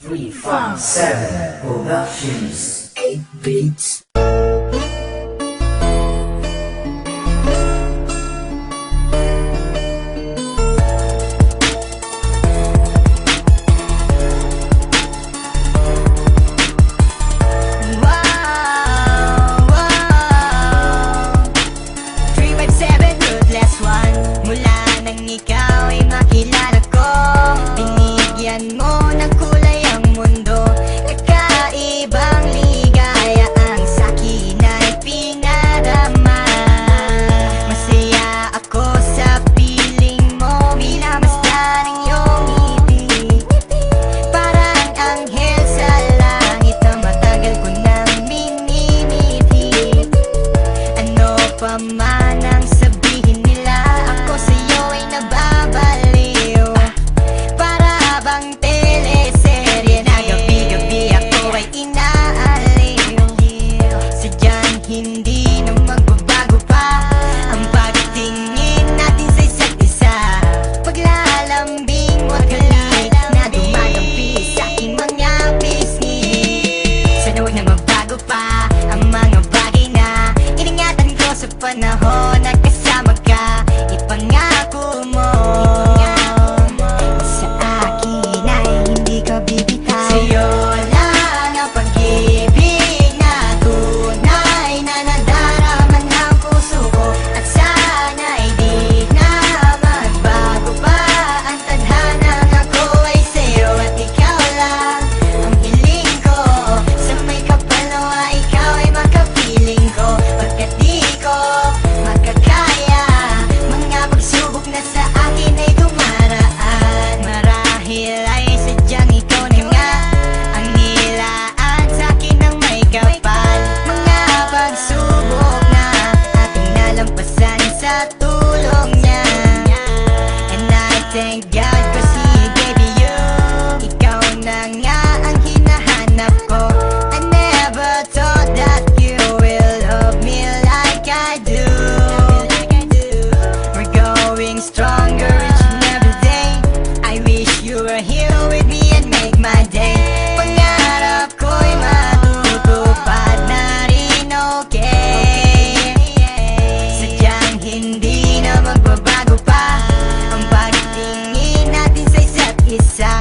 357 Productions 8 Beats. Pamanang sabihin nila ako sa'yo ay nababaliw. Para bang teleserye na gabi-gabi ako ay inaaliw. Sadyang hindi na magbabago pa ang pagtingin natin sa isa't isa. Paglalambing mo at halik na dumadampi sa aking mga pisngi. Sana huwag na magbago pa ang mga bagay na iningatan ko sa panahon na kasama ka. Ipangako mo sa akin ay hindi ka bibitaw. Sa'yo lang ang pag-ibig na tunay na nadarama ng puso ko. At sana'y di na magbago pa ang tadhanang ako ay sa'yo. At ikaw lang ang hiling ko. Sa may kapalawa ikaw ay makapiling ko. Pagkat di ko makakaya mga pagsubok na sa akin ay dumaraan. Marahil ay sadyang ikaw na nga ang nilaan sa akin ng may kapal. Mga pagsubok na ating nalampasan sa tulong niya. And I thank God kasi baby you, ikaw na nga ang hinahanap ko. I never thought that you will love me like I do. We're going stronger each and every day. I wish you were here with me and make my day. Pangarap ko'y matutupad na rin, okay? Sadyang hindi na magbabago pa ang pagtingin natin sa isa't isa.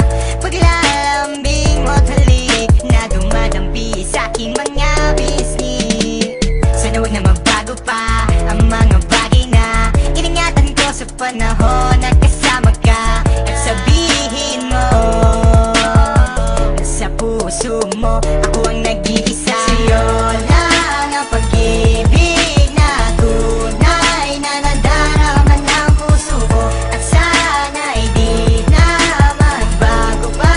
Paglalambing mo't halik na dumadampi sa aking mga bisni. Sana huwag na magbago pa ang mga bagay na iningatan ko sa panahon na kasama ka. At sabihin mo na sa puso mo ako ang nag-iisa. Sa'yo lang ang pag-ibig na tunay na nadarama ng puso ko. At sana'y di na magbago pa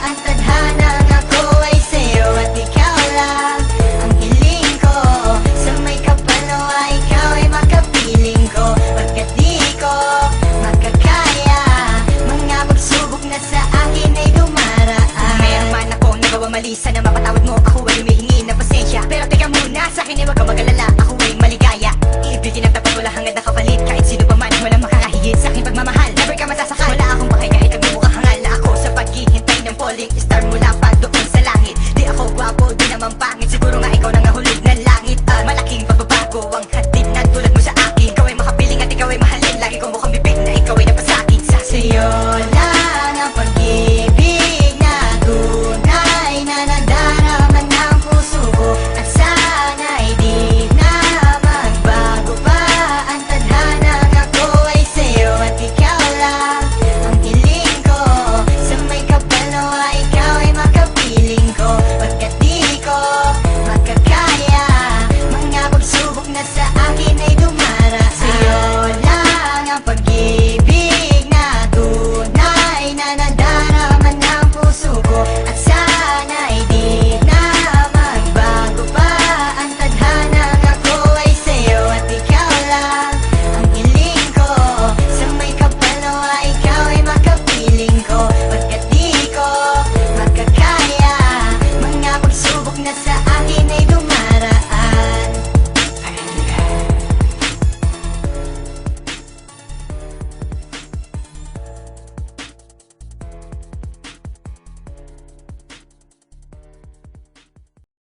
ang tadhanang ako ay sa'yo. At ikaw lang ang hiling ko. Sa may kapalawa ikaw ay makapiling ko. Pagkat di ko makakaya mga pagsubok na sa akin ay dumaraan. Meron man akong nagawa mali, sana mapatawad mo. Ako ay humihingi ng pasensya. Pero teka muna, sa akin ay wag kang mag-alala.